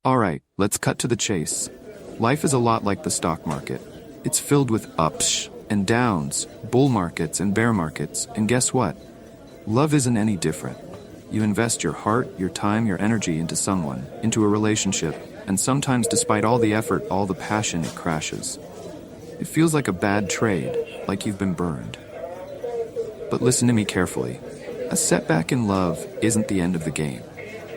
Alright, let's cut to the chase. Life is a lot like the stock market. It's filled with ups and downs, bull markets and bear markets, and guess what? Love isn't any different. You invest your heart, your time, your energy into someone, into a relationship, and sometimes despite all the effort, all the passion, it crashes. It feels like a bad trade, like you've been burned. But listen to me carefully. A setback in love isn't the end of the game.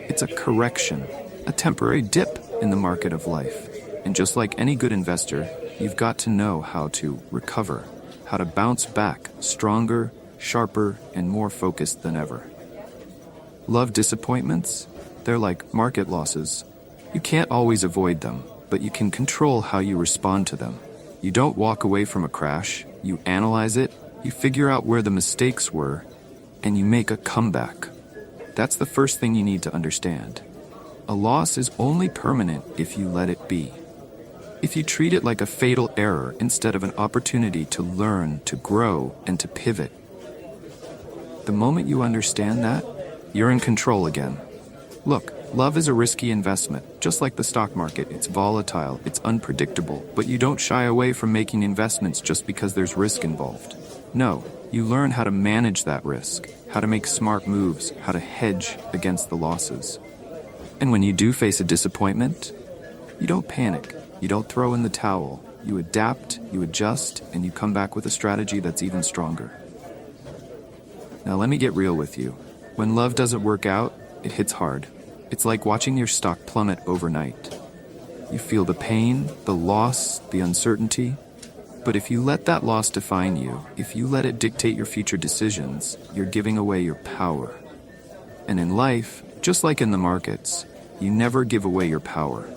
It's a correction, a temporary dip in the market of life. And just like any good investor, you've got to know how to recover, how to bounce back stronger, sharper, and more focused than ever. Love disappointments? They're like market losses. You can't always avoid them, but you can control how you respond to them. You don't walk away from a crash, you analyze it, you figure out where the mistakes were, and you make a comeback. That's the first thing you need to understand. A loss is only permanent if you let it be. If you treat it like a fatal error instead of an opportunity to learn, to grow, and to pivot. The moment you understand that, you're in control again. Look, love is a risky investment. Just like the stock market, it's volatile, it's unpredictable, but you don't shy away from making investments just because there's risk involved. No, you learn how to manage that risk, how to make smart moves, how to hedge against the losses. And when you do face a disappointment, you don't panic, you don't throw in the towel, you adapt, you adjust, and you come back with a strategy that's even stronger. Now let me get real with you. When love doesn't work out, it hits hard. It's like watching your stock plummet overnight. You feel the pain, the loss, the uncertainty. But if you let that loss define you, if you let it dictate your future decisions, you're giving away your power. And in life, just like in the markets, you never give away your power.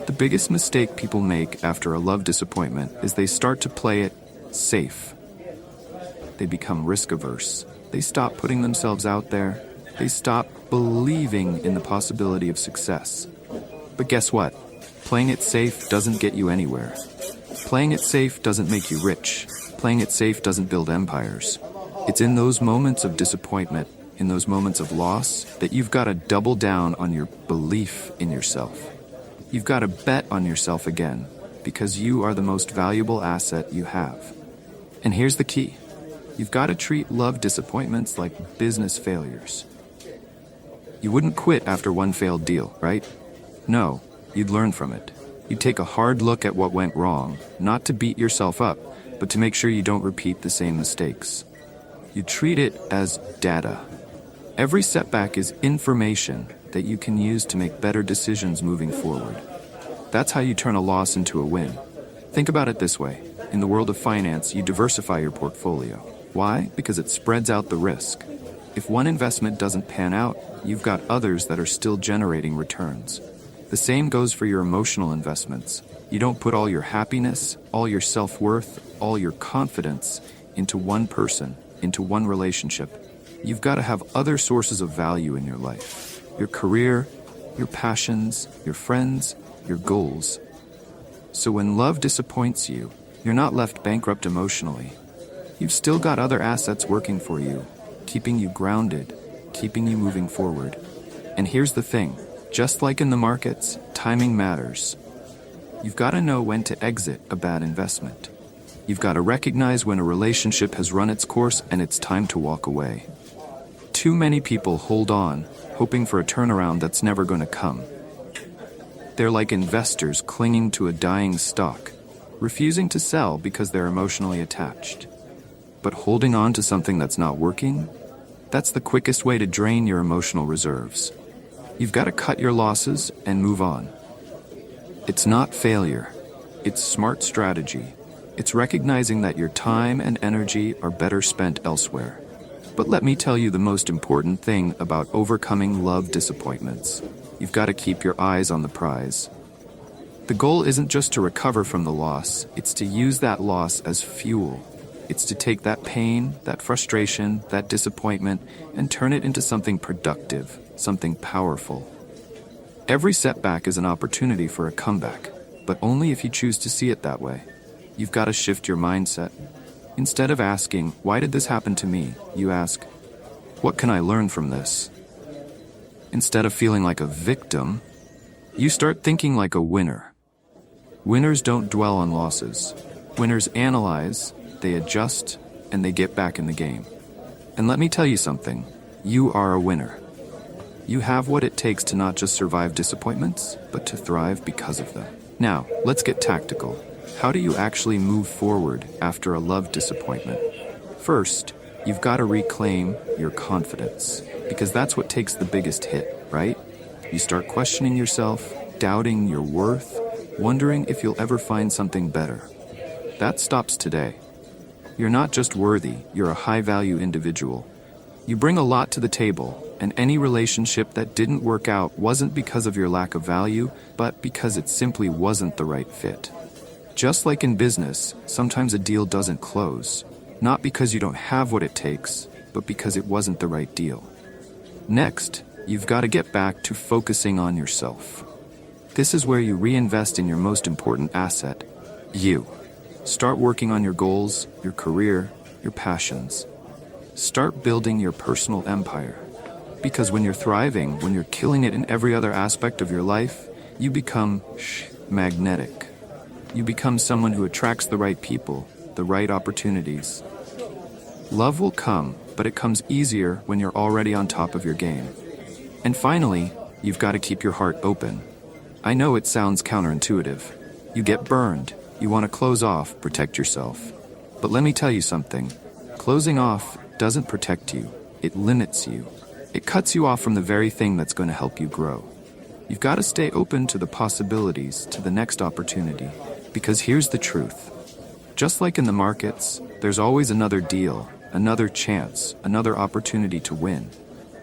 The biggest mistake people make after a love disappointment is they start to play it safe. They become risk-averse. They stop putting themselves out there. They stop believing in the possibility of success. But guess what? Playing it safe doesn't get you anywhere. Playing it safe doesn't make you rich. Playing it safe doesn't build empires. It's in those moments of disappointment, in those moments of loss, that you've got to double down on your belief in yourself. You've got to bet on yourself again, because you are the most valuable asset you have. And here's the key. You've got to treat love disappointments like business failures. You wouldn't quit after one failed deal, right? No, you'd learn from it. You'd take a hard look at what went wrong, not to beat yourself up, but to make sure you don't repeat the same mistakes. You treat it as data. Every setback is information that you can use to make better decisions moving forward. That's how you turn a loss into a win. Think about it this way. In the world of finance, you diversify your portfolio. Why? Because it spreads out the risk. If one investment doesn't pan out, you've got others that are still generating returns. The same goes for your emotional investments. You don't put all your happiness, all your self-worth, all your confidence into one person, into one relationship. You've got to have other sources of value in your life. Your career, your passions, your friends, your goals. So when love disappoints you, you're not left bankrupt emotionally. You've still got other assets working for you, keeping you grounded, keeping you moving forward. And here's the thing, just like in the markets, timing matters. You've got to know when to exit a bad investment. You've got to recognize when a relationship has run its course and it's time to walk away. Too many people hold on, hoping for a turnaround that's never going to come. They're like investors clinging to a dying stock, refusing to sell because they're emotionally attached. But holding on to something that's not working, that's the quickest way to drain your emotional reserves. You've got to cut your losses and move on. It's not failure. It's smart strategy. It's recognizing that your time and energy are better spent elsewhere. But let me tell you the most important thing about overcoming love disappointments. You've got to keep your eyes on the prize. The goal isn't just to recover from the loss, it's to use that loss as fuel. It's to take that pain, that frustration, that disappointment, and turn it into something productive, something powerful. Every setback is an opportunity for a comeback, but only if you choose to see it that way. You've got to shift your mindset. Instead of asking, "Why did this happen to me?" you ask, "What can I learn from this?" Instead of feeling like a victim, You start thinking like a winner. Winners don't dwell on losses. Winners analyze, they adjust, and they get back in the game. And let me tell you something, you are a winner. You have what it takes to not just survive disappointments, but to thrive because of them. Now, let's get tactical. How do you actually move forward after a love disappointment? First, you've got to reclaim your confidence, because that's what takes the biggest hit, right? You start questioning yourself, doubting your worth, wondering if you'll ever find something better. That stops today. You're not just worthy, you're a high-value individual. You bring a lot to the table, and any relationship that didn't work out wasn't because of your lack of value, but because it simply wasn't the right fit. Just like in business, sometimes a deal doesn't close, not because you don't have what it takes, but because it wasn't the right deal. Next, you've got to get back to focusing on yourself. This is where you reinvest in your most important asset, you. Start working on your goals, your career, your passions. Start building your personal empire. Because when you're thriving, when you're killing it in every other aspect of your life, you become magnetic. You become someone who attracts the right people, the right opportunities. Love will come, but it comes easier when you're already on top of your game. And finally, you've got to keep your heart open. I know it sounds counterintuitive. You get burned, you want to close off, protect yourself. But let me tell you something. Closing off doesn't protect you, it limits you. It cuts you off from the very thing that's going to help you grow. You've got to stay open to the possibilities, to the next opportunity. Because here's the truth. Just like in the markets, there's always another deal, another chance, another opportunity to win.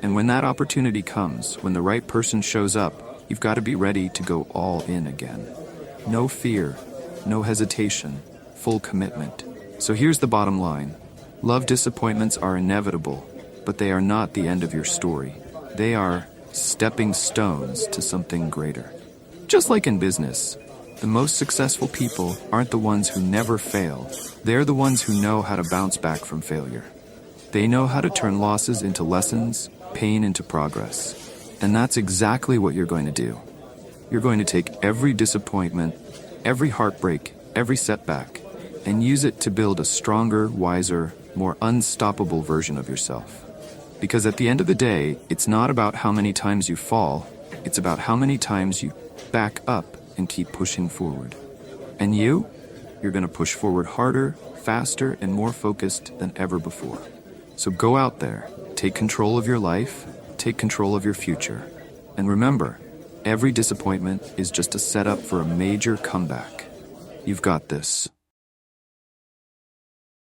And when that opportunity comes, when the right person shows up, you've got to be ready to go all in again. No fear, no hesitation, full commitment. So here's the bottom line. Love disappointments are inevitable, but they are not the end of your story. They are stepping stones to something greater. Just like in business, the most successful people aren't the ones who never fail. They're the ones who know how to bounce back from failure. They know how to turn losses into lessons, pain into progress. And that's exactly what you're going to do. You're going to take every disappointment, every heartbreak, every setback, and use it to build a stronger, wiser, more unstoppable version of yourself. Because at the end of the day, it's not about how many times you fall, it's about how many times you back up and keep pushing forward. And you're going to push forward harder, faster, and more focused than ever before. So go out there, take control of your life, take control of your future. And remember, every disappointment is just a setup for a major comeback. You've got this.